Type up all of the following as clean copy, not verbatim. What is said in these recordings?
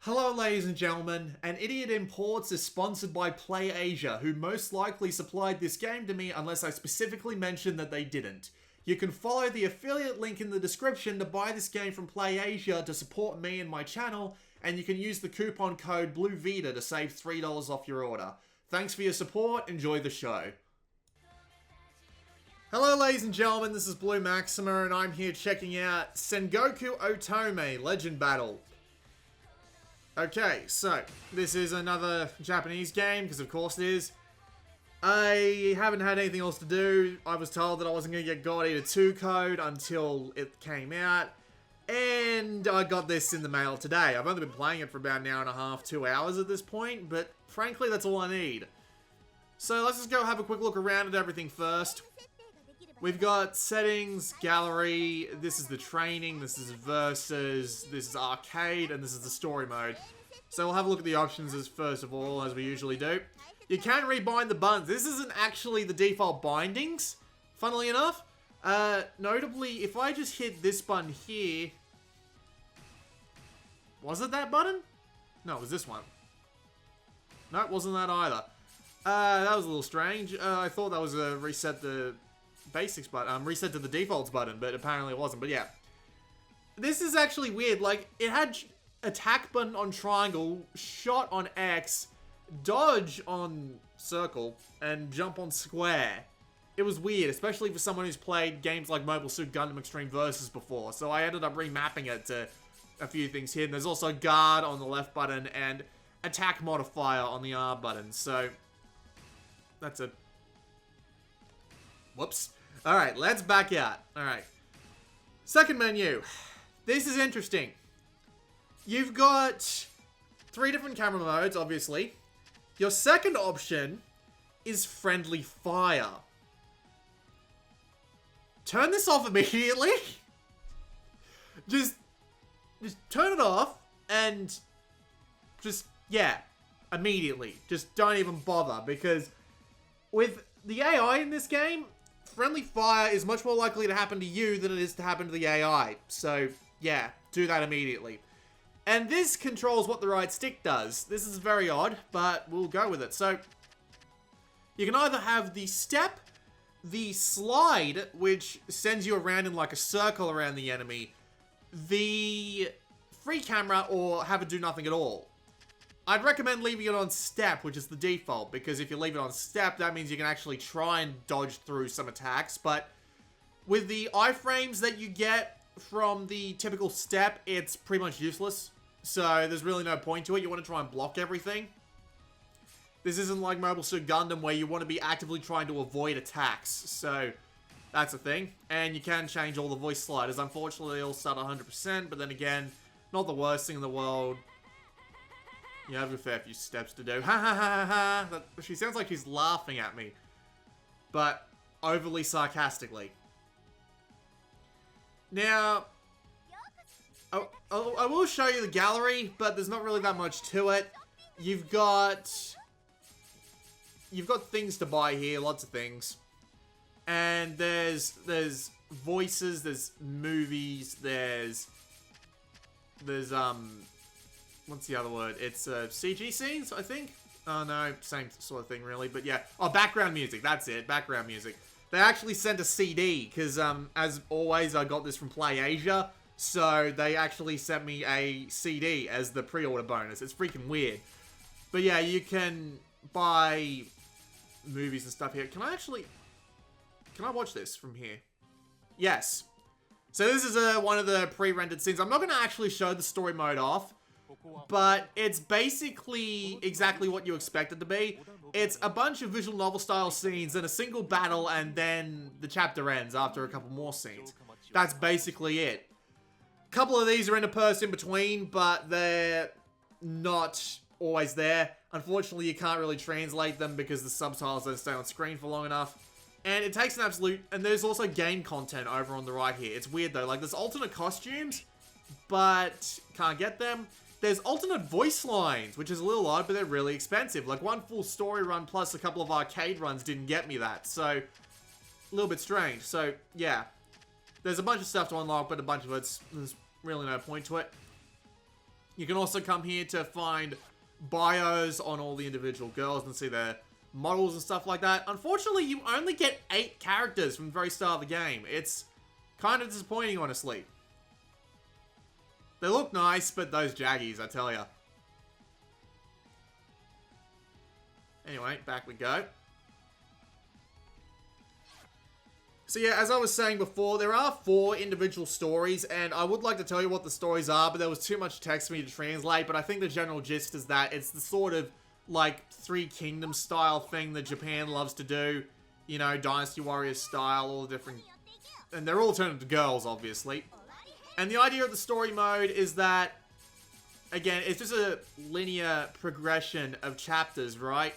Hello ladies and gentlemen, and Idiot Imports is sponsored by PlayAsia, who most likely supplied this game to me unless I specifically mentioned that they didn't. You can follow the affiliate link in the description to buy this game from PlayAsia to support me and my channel, and you can use the coupon code BLUEVITA to save $3 off your order. Thanks for your support, enjoy the show. Hello ladies and gentlemen, this is Blue Maxima, and I'm here checking out Sengoku Otome Legend Battle. Okay, so, this is another Japanese game, because of course it is. I haven't had anything else to do. I was told that I wasn't going to get God Eater 2 code until it came out. And I got this in the mail today. I've only been playing it for about an hour and a half, 2 hours at this point, but frankly that's all I need. So let's just go have a quick look around at everything first. We've got settings, gallery, this is the training, this is versus, this is arcade, and this is the story mode. So we'll have a look at the options as first of all, as we usually do. You can rebind the buttons. This isn't actually the default bindings, funnily enough. Notably, if I just hit this button here... Was it that button? No, it was this one. No, it wasn't that either. That was a little strange. I thought that was a reset the... basics button, reset to the defaults button, but apparently it wasn't. But yeah, this is actually weird. Like, it had attack button on triangle, shot on X, dodge on circle, and jump on square. It was weird, especially for someone who's played games like Mobile Suit Gundam Extreme Versus before, so I ended up remapping it to a few things here. And there's also guard on the left button and attack modifier on the R button, so that's a... Whoops. Alright, let's back out. Alright. Second menu. This is interesting. You've got 3 different camera modes, obviously. Your second option is friendly fire. Turn this off immediately. Just turn it off and just, yeah, immediately. Just don't even bother, because with the AI in this game, friendly fire is much more likely to happen to you than it is to happen to the AI. So, yeah, do that immediately. And this controls what the right stick does. This is very odd, but we'll go with it. So, you can either have the step, the slide, which sends you around in like a circle around the enemy, the free camera, or have it do nothing at all. I'd recommend leaving it on step, which is the default, because if you leave it on step, that means you can actually try and dodge through some attacks, but with the iframes that you get from the typical step, it's pretty much useless, so there's really no point to it. You want to try and block everything. This isn't like Mobile Suit Gundam, where you want to be actively trying to avoid attacks, so that's a thing. And you can change all the voice sliders. Unfortunately, they all start 100%, but then again, not the worst thing in the world. You have a fair few steps to do. Ha ha ha ha ha. She sounds like she's laughing at me. But overly sarcastically. Now, I will show you the gallery, but there's not really that much to it. You've got things to buy here, lots of things. And there's voices, there's movies, there's what's the other word? It's CG scenes, I think? Oh no, same sort of thing really, but yeah. Oh, background music, that's it, background music. They actually sent a CD, because as always, I got this from PlayAsia, so they actually sent me a CD as the pre-order bonus. It's freaking weird. But yeah, you can buy movies and stuff here. Can I watch this from here? Yes. So this is one of the pre-rendered scenes. I'm not going to actually show the story mode off, but it's basically exactly what you expect it to be. It's a bunch of visual novel style scenes and a single battle, and then the chapter ends after a couple more scenes. That's basically it. A couple of these are interspersed in between, but they're not always there. Unfortunately, you can't really translate them because the subtitles don't stay on screen for long enough. And it takes an absolute... And there's also game content over on the right here. It's weird though, like there's alternate costumes, but can't get them. There's alternate voice lines, which is a little odd, but they're really expensive. Like, one full story run plus a couple of arcade runs didn't get me that, so a little bit strange. So, yeah. There's a bunch of stuff to unlock, but a bunch of there's really no point to it. You can also come here to find bios on all the individual girls and see their models and stuff like that. Unfortunately, you only get 8 characters from the very start of the game. It's kind of disappointing, honestly. They look nice, but those Jaggies, I tell ya. Anyway, back we go. So yeah, as I was saying before, there are 4 individual stories, and I would like to tell you what the stories are, but there was too much text for me to translate, but I think the general gist is that it's the sort of, like, 3 Kingdoms style thing that Japan loves to do. You know, Dynasty Warriors style, all the different... And they're all turned into girls, obviously. And the idea of the story mode is that, again, it's just a linear progression of chapters, right?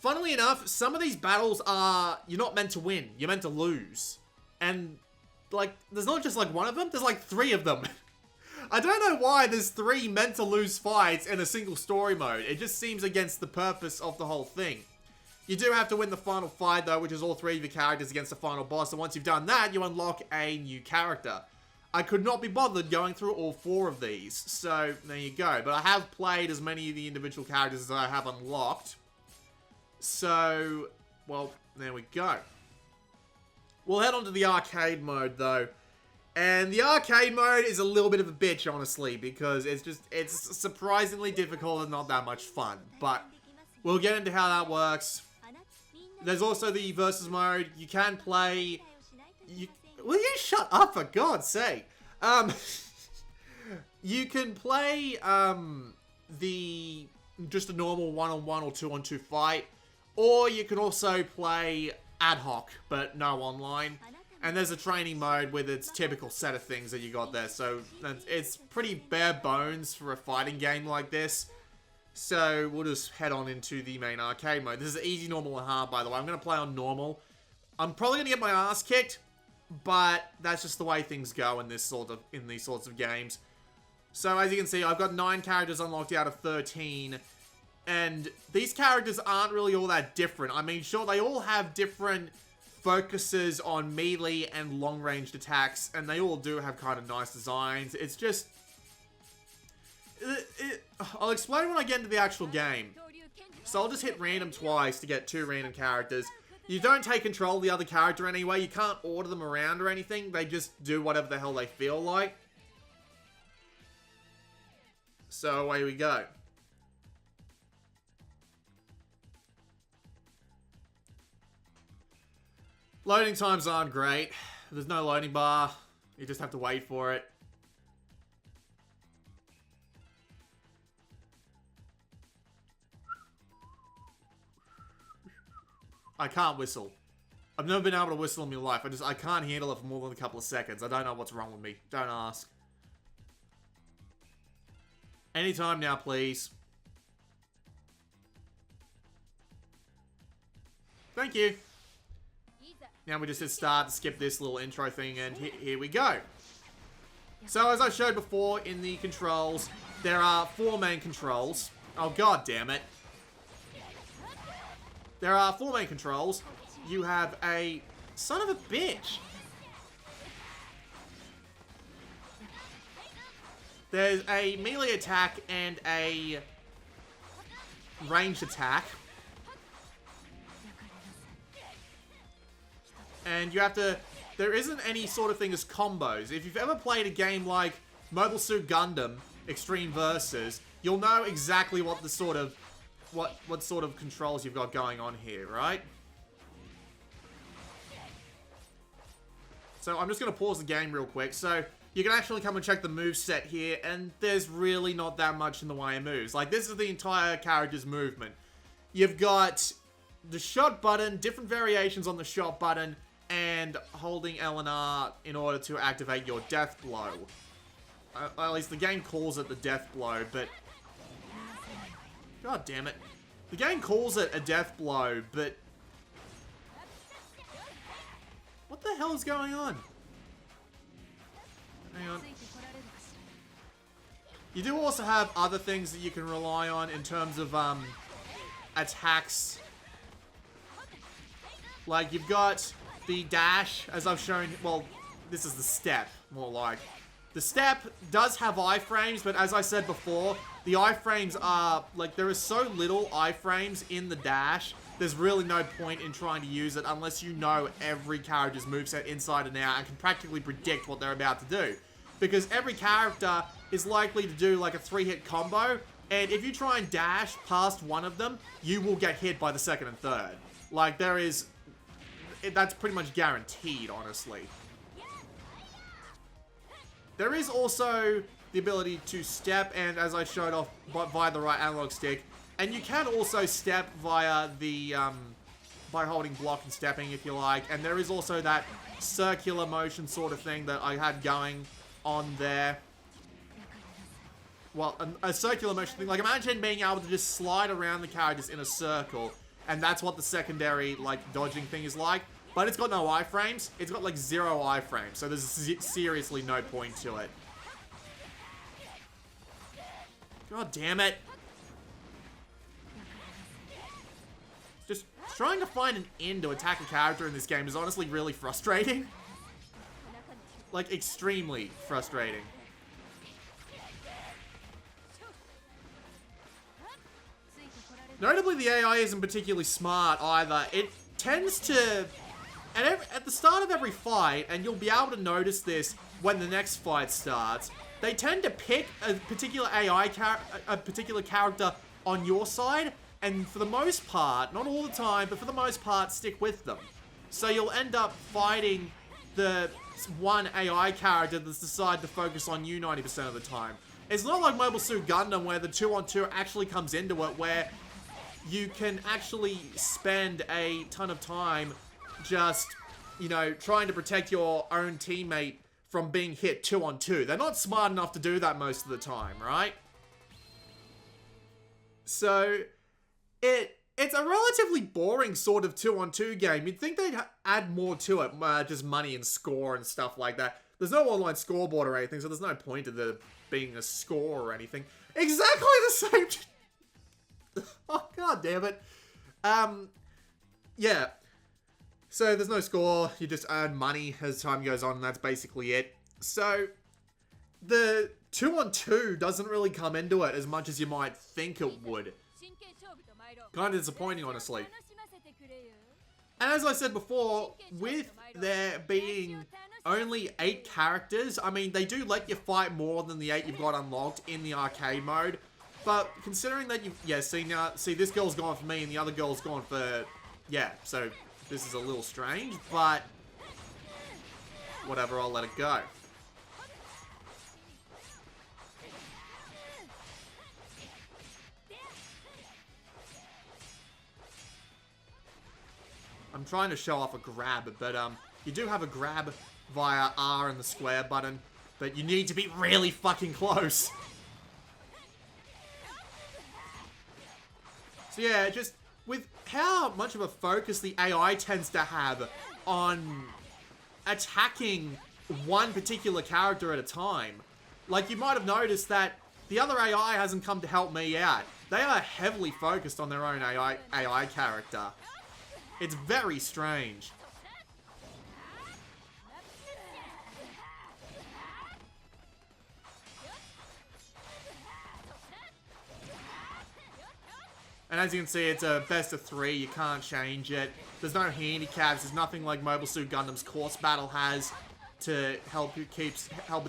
Funnily enough, some of these battles are... You're not meant to win. You're meant to lose. And, like, there's not just, like, one of them. There's, like, 3 of them. I don't know why there's 3 meant to lose fights in a single story mode. It just seems against the purpose of the whole thing. You do have to win the final fight, though, which is all 3 of your characters against the final boss. And once you've done that, you unlock a new character. I could not be bothered going through all 4 of these. So, there you go. But I have played as many of the individual characters as I have unlocked. So, well, there we go. We'll head on to the arcade mode, though. And the arcade mode is a little bit of a bitch, honestly, because it's surprisingly difficult and not that much fun. But we'll get into how that works. There's also the versus mode. You can play... Will you shut up, for God's sake? You can play just a normal 1-on-1 or 2-on-2 fight. Or you can also play ad hoc, but no online. And there's a training mode with its typical set of things that you got there. So it's pretty bare bones for a fighting game like this. So we'll just head on into the main arcade mode. This is easy, normal, and hard, by the way. I'm going to play on normal. I'm probably going to get my ass kicked, but that's just the way things go in these sorts of games. So as you can see, I've got 9 characters unlocked out of 13. And these characters aren't really all that different. I mean, sure, they all have different focuses on melee and long-ranged attacks, and they all do have kind of nice designs. It's just... I'll explain when I get into the actual game. So I'll just hit random twice to get 2 random characters. You don't take control of the other character anyway. You can't order them around or anything. They just do whatever the hell they feel like. So away we go. Loading times aren't great. There's no loading bar. You just have to wait for it. I can't whistle. I've never been able to whistle in my life. I can't handle it for more than a couple of seconds. I don't know what's wrong with me. Don't ask. Anytime now, please. Thank you. Now we just hit start to skip this little intro thing, and here we go. So as I showed before in the controls, there are 4 main controls. Oh, god damn it. There are 4 main controls. You have a... Son of a bitch. There's a melee attack and a ranged attack. And you have to... There isn't any sort of thing as combos. If you've ever played a game like Mobile Suit Gundam Extreme Versus, you'll know exactly what the sort of... What sort of controls you've got going on here, right? So I'm just going to pause the game real quick. So you can actually come and check the moveset here, and there's really not that much in the way of moves. Like, this is the entire character's movement. You've got the shot button, different variations on the shot button, and holding L and R in order to activate your death blow. At least the game calls it the death blow, but... God damn it. The game calls it a death blow, but... What the hell is going on? Hang on. You do also have other things that you can rely on in terms of, attacks. Like, you've got the dash, as I've shown... Well, this is the step, more like. The step does have iframes, but as I said before, the iframes are, like, there is so little iframes in the dash, there's really no point in trying to use it unless you know every character's moveset inside and out and can practically predict what they're about to do. Because every character is likely to do, like, a 3-hit combo, and if you try and dash past one of them, you will get hit by the second and third. Like, that's pretty much guaranteed, honestly. There is also the ability to step, and as I showed off, via the right analog stick. And you can also step via the, by holding block and stepping if you like. And there is also that circular motion sort of thing that I had going on there. Well, a circular motion thing. Like, imagine being able to just slide around the characters in a circle. And that's what the secondary, like, dodging thing is like. But it's got no iframes. It's got, like, 0 iframes. So there's seriously no point to it. God damn it. Just trying to find an in to attack a character in this game is honestly really frustrating. Like, extremely frustrating. Notably, the AI isn't particularly smart either. It tends to... At the start of every fight, and you'll be able to notice this when the next fight starts, they tend to pick a particular particular character on your side, and for the most part, not all the time, but for the most part, stick with them. So you'll end up fighting the one AI character that's decided to focus on you 90% of the time. It's not like Mobile Suit Gundam where the 2-on-2 actually comes into it, where you can actually spend a ton of time just, you know, trying to protect your own teammate from being hit 2-on-2. They're not smart enough to do that most of the time, right? So, it's a relatively boring sort of 2-on-2 game. You'd think they'd add more to it, just money and score and stuff like that. There's no online scoreboard or anything, so there's no point to there being a score or anything. Exactly the same... Oh, god damn it. Yeah. So, there's no score, you just earn money as time goes on, and that's basically it. So, the 2-on-2 doesn't really come into it as much as you might think it would. Kind of disappointing, honestly. And as I said before, with there being only 8 characters, I mean, they do let you fight more than the 8 you've got unlocked in the arcade mode. But considering that you've... Yeah, see, this girl's gone for me and the other girl's gone for... Yeah, so... This is a little strange, but whatever, I'll let it go. I'm trying to show off a grab, but you do have a grab via R and the square button, but you need to be really fucking close. So yeah, just... with how much of a focus the AI tends to have on attacking one particular character at a time. Like, you might have noticed that the other AI hasn't come to help me out. They are heavily focused on their own AI character. It's very strange. And as you can see, it's a best of 3. You can't change it. There's no handicaps. There's nothing like Mobile Suit Gundam's course battle has to help it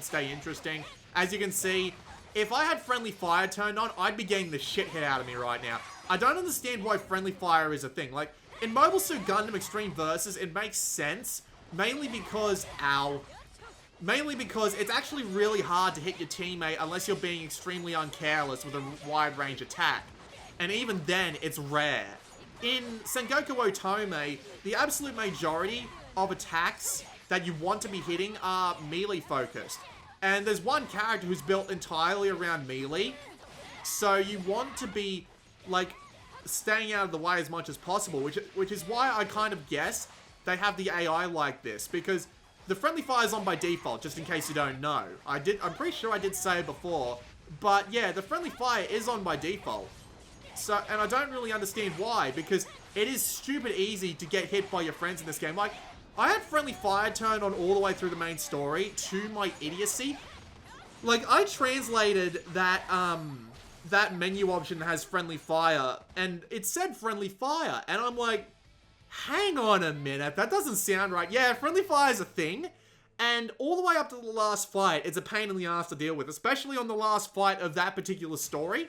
stay interesting. As you can see, if I had friendly fire turned on, I'd be getting the shit hit out of me right now. I don't understand why friendly fire is a thing. Like, in Mobile Suit Gundam Extreme Versus, it makes sense. Mainly because it's actually really hard to hit your teammate unless you're being extremely uncareless with a wide range attack. And even then, it's rare. In Sengoku Otome, the absolute majority of attacks that you want to be hitting are melee focused. And there's one character who's built entirely around melee. So you want to be, like, staying out of the way as much as possible, which is why I kind of guess they have the AI like this, because the friendly fire is on by default, just in case you don't know. I'm pretty sure I did say it before, but yeah, the friendly fire is on by default. So, and I don't really understand why, because it is stupid easy to get hit by your friends in this game. Like, I had friendly fire turned on all the way through the main story to my idiocy, Like, I translated that, that menu option has friendly fire, and it said friendly fire, and I'm like, hang on a minute, that doesn't sound right. Yeah, friendly fire is a thing, and all the way up to the last fight, it's a pain in the ass to deal with, especially on the last fight of that particular story.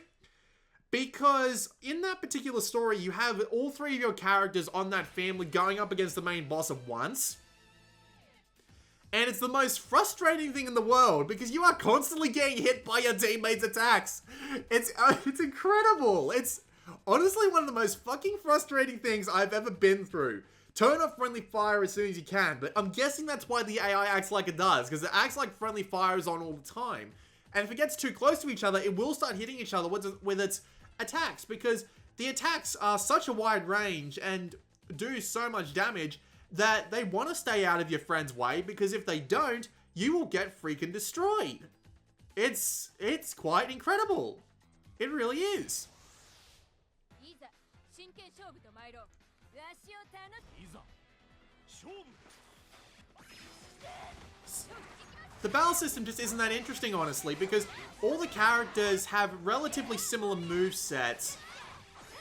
Because in that particular story, you have all three of your characters on that family going up against the main boss at once. And it's the most frustrating thing in the world because you are constantly getting hit by your teammates' attacks. It's incredible. It's honestly one of the most fucking frustrating things I've ever been through. Turn off friendly fire as soon as you can, but I'm guessing that's why the AI acts like it does, because it acts like friendly fire is on all the time. And if it gets too close to each other, it will start hitting each other with its attacks, because the attacks are such a wide range and do so much damage that they want to stay out of your friend's way, because if they don't, you will get freaking destroyed. It's quite incredible. It really is. The battle system just isn't that interesting, honestly, because all the characters have relatively similar movesets.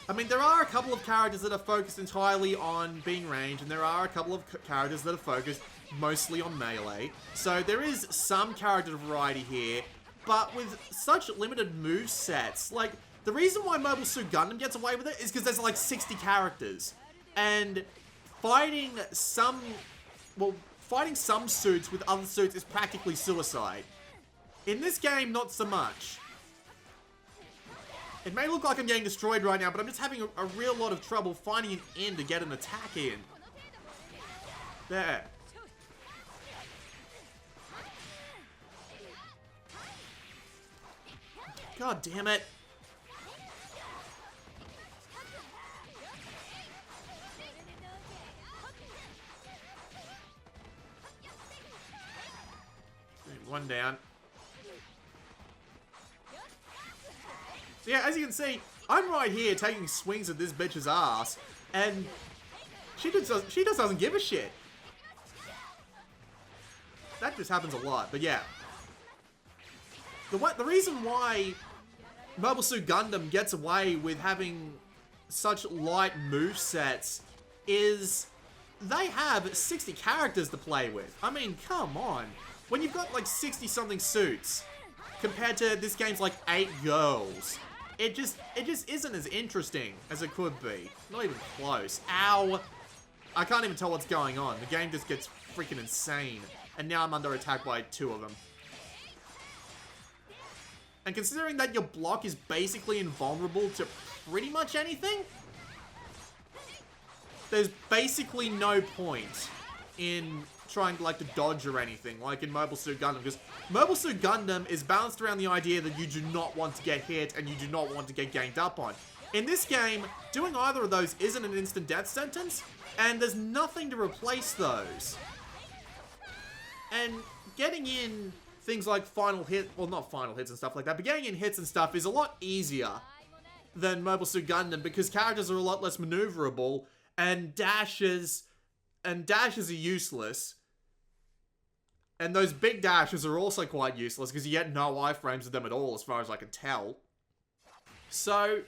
I mean, there are a couple of characters that are focused entirely on being ranged, and there are a couple of characters that are focused mostly on melee. So there is some character variety here, but with such limited movesets, like, the reason why Mobile Suit Gundam gets away with it is because there's like 60 characters. And fighting some suits with other suits is practically suicide. In this game, not so much. It may look like I'm getting destroyed right now, but I'm just having a real lot of trouble finding an end to get an attack in. There. God damn it. One down. So yeah, as you can see, I'm right here taking swings at this bitch's ass, and she just doesn't give a shit. That just happens a lot, but yeah. The reason why Mobile Suit Gundam gets away with having such light movesets is they have 60 characters to play with. I mean, come on. When you've got like 60-something suits, compared to this game's like 8 girls, it just isn't as interesting as it could be. Not even close. Ow! I can't even tell what's going on. The game just gets freaking insane. And now I'm under attack by 2 of them. And considering that your block is basically invulnerable to pretty much anything, there's basically no point in trying to, like, to dodge or anything, like in Mobile Suit Gundam, because Mobile Suit Gundam is balanced around the idea that you do not want to get hit and you do not want to get ganged up on. In this game, doing either of those isn't an instant death sentence, and there's nothing to replace those. And getting in things like final hit, well, not final hits and stuff like that, but getting in hits and stuff is a lot easier than Mobile Suit Gundam, because characters are a lot less maneuverable, and dashes are useless. And those big dashes are also quite useless because you get no iframes of them at all, as far as I can tell. So,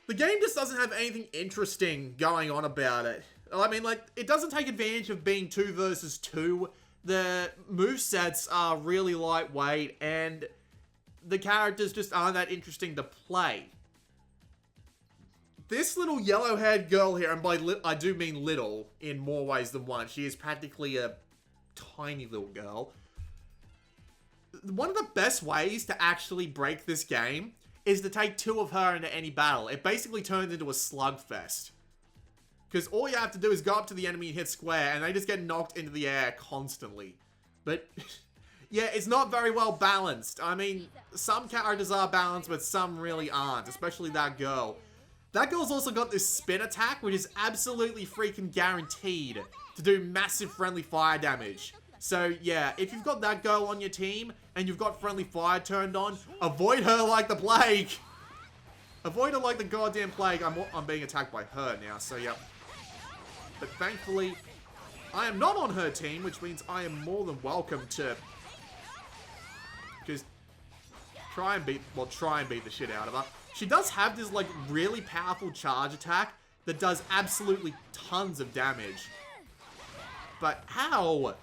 the game just doesn't have anything interesting going on about it. I mean, like, it doesn't take advantage of being 2 versus 2. The movesets are really lightweight, and the characters just aren't that interesting to play. This little yellow-haired girl here, and by I do mean little in more ways than one. She is practically a tiny little girl. One of the best ways to actually break this game is to take 2 of her into any battle. It basically turns into a slugfest. Because all you have to do is go up to the enemy and hit square, and they just get knocked into the air constantly. But, yeah, it's not very well balanced. I mean, some characters are balanced, but some really aren't, especially that girl. That girl's also got this spin attack, which is absolutely freaking guaranteed to do massive friendly fire damage. So, yeah, if you've got that girl on your team, and you've got friendly fire turned on, avoid her like the plague! Avoid her like the goddamn plague. I'm being attacked by her now, so yeah. But thankfully, I am not on her team, which means I am more than welcome to try and beat the shit out of her. She does have this, like, really powerful charge attack that does absolutely tons of damage. But how?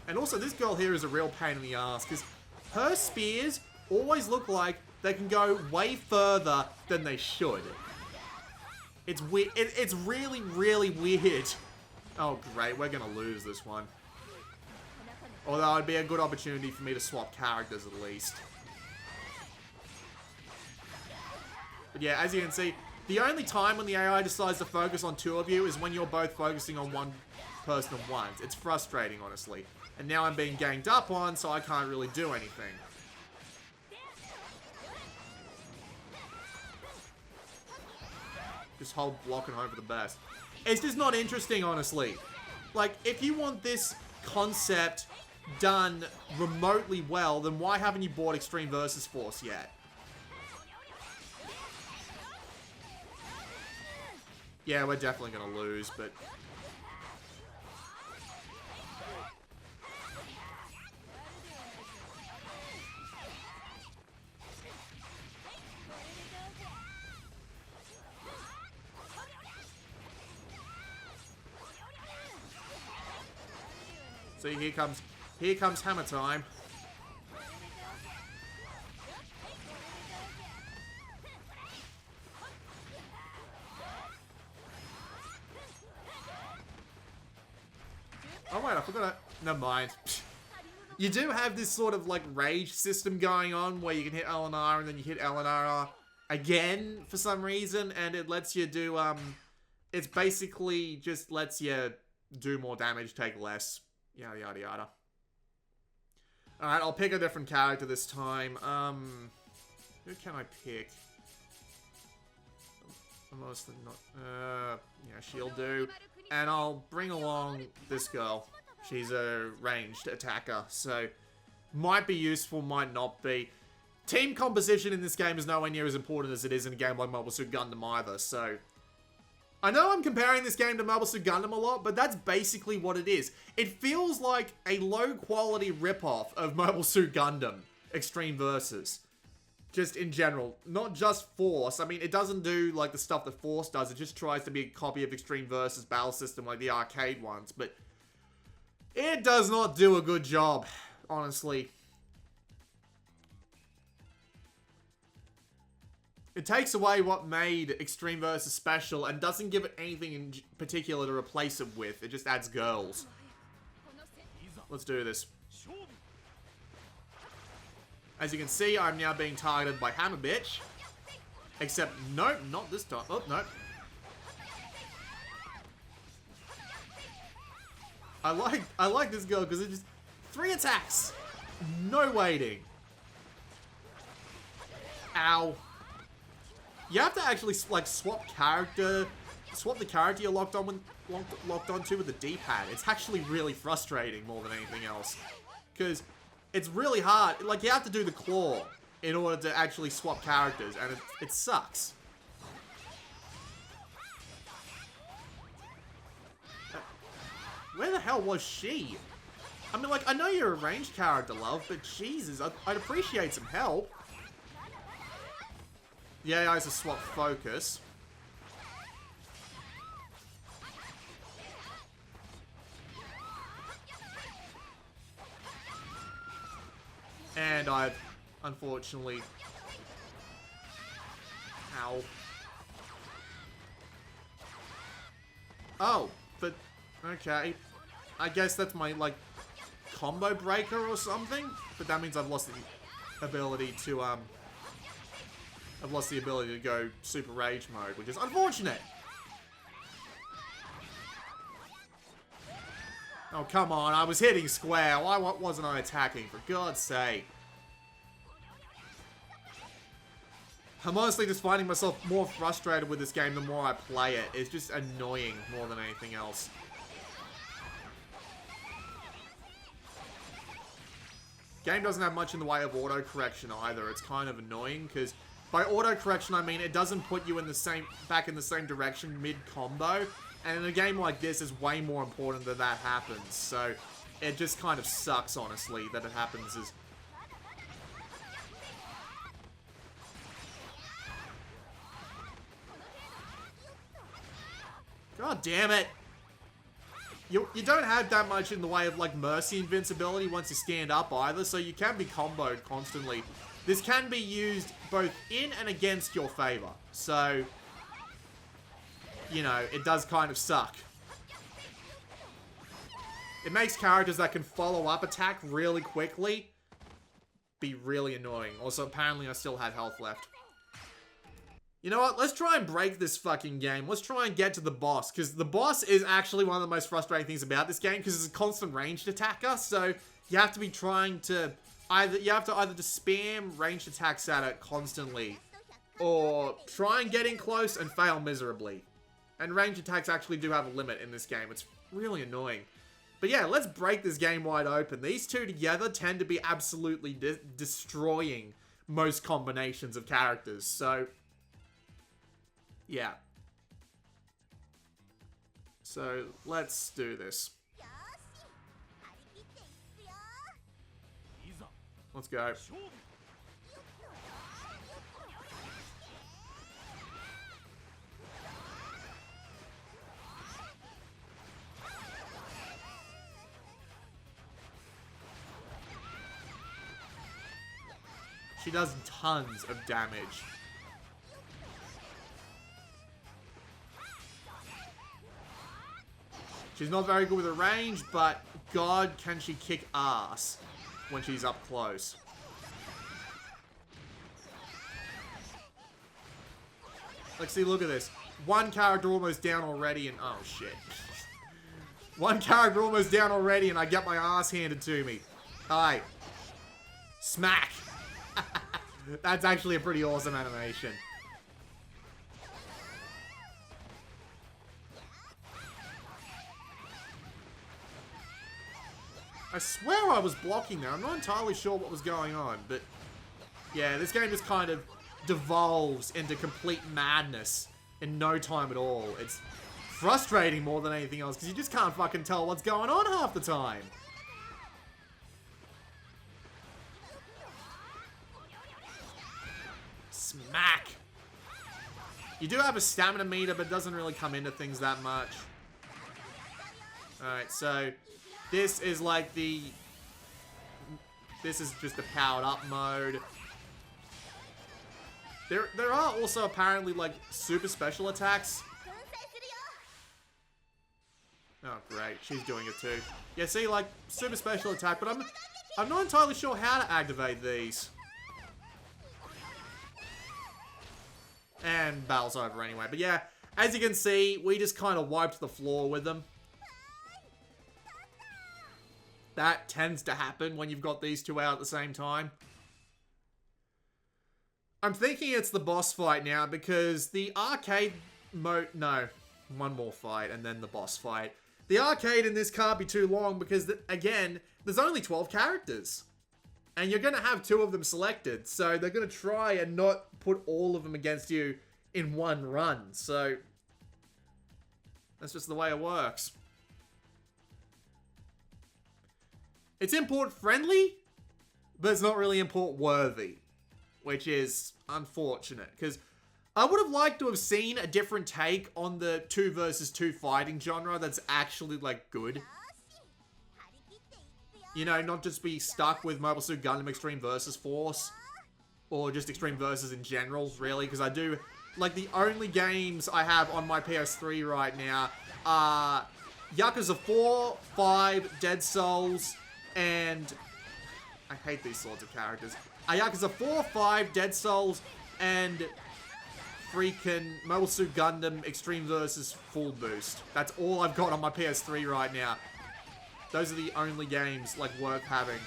And also, this girl here is a real pain in the ass, because her spears always look like they can go way further than they should. It's weird. It's really, really weird. Oh, great. We're going to lose this one. Although it'd be a good opportunity for me to swap characters at least. But yeah, as you can see, the only time when the AI decides to focus on two of you is when you're both focusing on one person at once. It's frustrating, honestly. And now I'm being ganged up on, so I can't really do anything. Just hold block and hope for the best. It's just not interesting, honestly. Like, if you want this concept done remotely well, then why haven't you bought Extreme Versus Force yet? Yeah, we're definitely going to lose, but... See, here comes hammer time. Oh wait, I forgot to... Never mind. You do have this sort of like rage system going on where you can hit Eleanor and then you hit Eleanor again for some reason, and it lets you do it's basically just lets you do more damage, take less. Yada, yada, yada. Alright, I'll pick a different character this time. Who can I pick? Mostly not... yeah, she'll do. And I'll bring along this girl. She's a ranged attacker, so... Might be useful, might not be. Team composition in this game is nowhere near as important as it is in a game like Mobile Suit Gundam either, so... I know I'm comparing this game to Mobile Suit Gundam a lot, but that's basically what it is. It feels like a low-quality ripoff of Mobile Suit Gundam Extreme Versus. Just in general. Not just Force. I mean, it doesn't do, like, the stuff that Force does. It just tries to be a copy of Extreme Versus battle system like the arcade ones. But it does not do a good job, honestly. It takes away what made Extreme Versus special and doesn't give it anything in particular to replace it with. It just adds girls. Let's do this. As you can see, I'm now being targeted by Hammer Bitch. Except, nope, not this time. Oh, nope. I like this girl because it just... 3 attacks! No waiting. Ow. You have to actually, like, swap the character you're locked onto with the D-pad. It's actually really frustrating more than anything else. Because it's really hard. Like, you have to do the claw in order to actually swap characters, and it sucks. Where the hell was she? I mean, like, I know you're a ranged character, love, but Jesus, I'd appreciate some help. Yeah, I have to swap focus. And I've, unfortunately... Ow. Oh, but... Okay. I guess that's my, like, combo breaker or something? But that means I've lost the ability to, I've lost the ability to go Super Rage mode, which is unfortunate! Oh, come on, I was hitting square. Why wasn't I attacking, for God's sake? I'm honestly just finding myself more frustrated with this game the more I play it. It's just annoying more than anything else. Game doesn't have much in the way of auto-correction either. It's kind of annoying, because By auto-correction, I mean it doesn't put you in the same, back in the same direction mid-combo. And in a game like this, it's way more important that that happens. So, it just kind of sucks, honestly, that it happens as... God damn it! You don't have that much in the way of, like, mercy invincibility once you stand up either, so you can be comboed constantly. This can be used both in and against your favor. So, you know, it does kind of suck. It makes characters that can follow up attack really quickly be really annoying. Also, apparently I still had health left. You know what? Let's try and break this fucking game. Let's try and get to the boss. Because the boss is actually one of the most frustrating things about this game. Because it's a constant ranged attacker. So you have to be trying to... You have to either just spam ranged attacks at it constantly. Or try and get in close and fail miserably. And ranged attacks actually do have a limit in this game. It's really annoying. But yeah, let's break this game wide open. These two together tend to be absolutely destroying most combinations of characters. So... yeah. So, let's do this. Let's go. She does tons of damage. She's not very good with her range, but God, can she kick ass when she's up close. Like, see, look at this. One character almost down already and... oh, shit. One character almost down already and I get my ass handed to me. Alright. Smack. That's actually a pretty awesome animation. I swear I was blocking there. I'm not entirely sure what was going on, but... yeah, this game just kind of devolves into complete madness in no time at all. It's frustrating more than anything else, because you just can't fucking tell what's going on half the time. Smack! You do have a stamina meter, but it doesn't really come into things that much. Alright, so... this is like the... this is just the powered up mode. There are also apparently like super special attacks. Oh great, she's doing it too. Yeah, see, like super special attack, but I'm not entirely sure how to activate these. And battle's over anyway. But yeah, as you can see, we just kind of wiped the floor with them. That tends to happen when you've got these two out at the same time. I'm thinking it's the boss fight now because the arcade mode... no, one more fight and then the boss fight. The arcade in this can't be too long because, again, there's only 12 characters. And you're going to have 2 of them selected. So they're going to try and not put all of them against you in one run. So that's just the way it works. It's import friendly, but it's not really import worthy, which is unfortunate because I would have liked to have seen a different take on the 2 versus 2 fighting genre that's actually like good. You know, not just be stuck with Mobile Suit Gundam Extreme Versus Force or just Extreme Versus in general, really, because I do like the only games I have on my PS3 right now are Yakuza 4, 5, Dead Souls, and I hate these sorts of characters. Yakuza 4, 5, Dead Souls, and freaking Mobile Suit Gundam Extreme Versus Full Boost. That's all I've got on my PS3 right now. Those are the only games, like, worth having.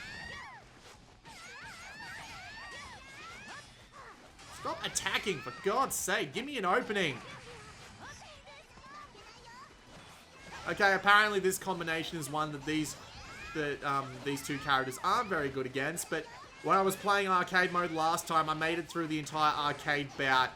Stop attacking, for God's sake. Give me an opening. Okay, apparently this combination is one that these 2 characters aren't very good against, but When I was playing arcade mode last time, I made it through the entire arcade bout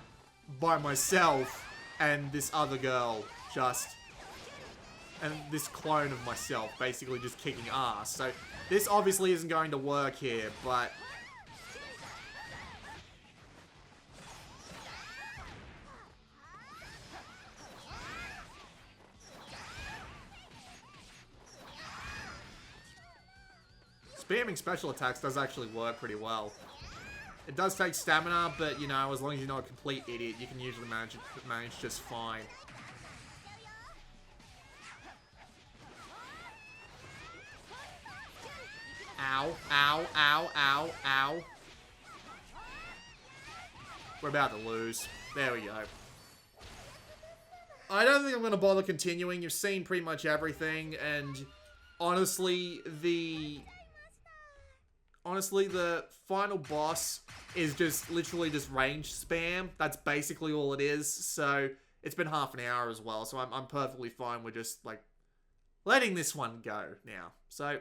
by myself and this other girl and this clone of myself basically just kicking ass. So this obviously isn't going to work here, but spamming special attacks does actually work pretty well. It does take stamina, but, you know, as long as you're not a complete idiot, you can usually manage just fine. Ow, ow, ow, ow, ow. We're about to lose. There we go. I don't think I'm going to bother continuing. You've seen pretty much everything, and honestly, the final boss is just literally just range spam. That's basically all it is. So it's been half an hour as well. So I'm perfectly fine with just like letting this one go now. So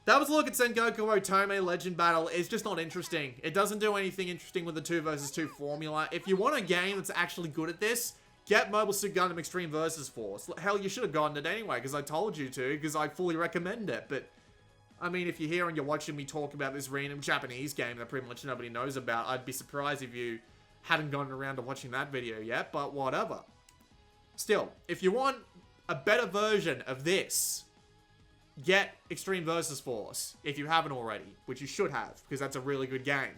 that was a look at Sengoku Otome Legend Battle. It's just not interesting. It doesn't do anything interesting with the 2 versus 2 formula. If you want a game that's actually good at this, get Mobile Suit Gundam Extreme Versus Force. Hell, you should have gotten it anyway because I told you to, because I fully recommend it. But I mean, if you're here and you're watching me talk about this random Japanese game that pretty much nobody knows about, I'd be surprised if you hadn't gotten around to watching that video yet, but whatever. Still, if you want a better version of this, get Extreme Versus Force, if you haven't already, which you should have, because that's a really good game.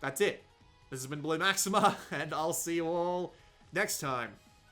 That's it. This has been Blue Maxima, and I'll see you all next time.